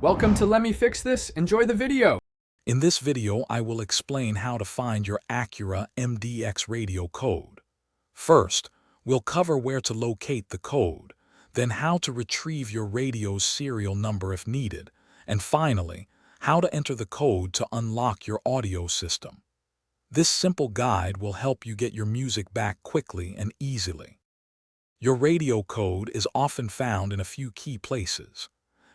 Welcome to Let Me Fix This. Enjoy the video. In this video, I will explain how to find your Acura MDX radio code. First, we'll cover where to locate the code, then how to retrieve your radio's serial number if needed, and finally, how to enter the code to unlock your audio system. This simple guide will help you get your music back quickly and easily. Your radio code is often found in a few key places.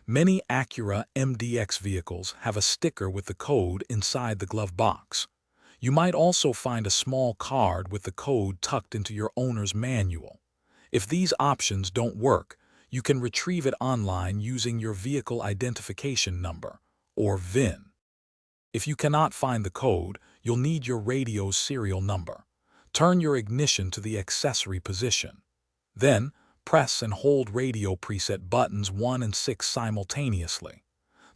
Many Acura MDX vehicles have a sticker with the code inside the glove box. You might also find a small card with the code tucked into your owner's manual. If these options don't work, you can retrieve it online using your vehicle identification number, or VIN. If you cannot find the code, you'll need your radio's serial number. Turn your ignition to the accessory position. Then, press and hold radio preset buttons 1 and 6 simultaneously.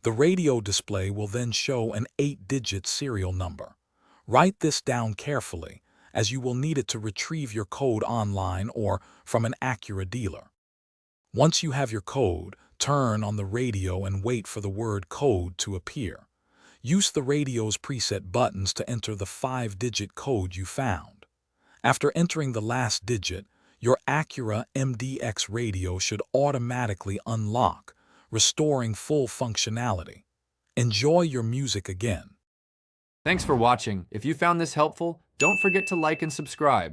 The radio display will then show an 8-digit serial number. Write this down carefully, as you will need it to retrieve your code online or from an Acura dealer. Once you have your code, turn on the radio and wait for the word code to appear. Use the radio's preset buttons to enter the 5-digit code you found. After entering the last digit, your Acura MDX radio should automatically unlock, restoring full functionality. Enjoy your music again. Thanks for watching. If you found this helpful, don't forget to like and subscribe.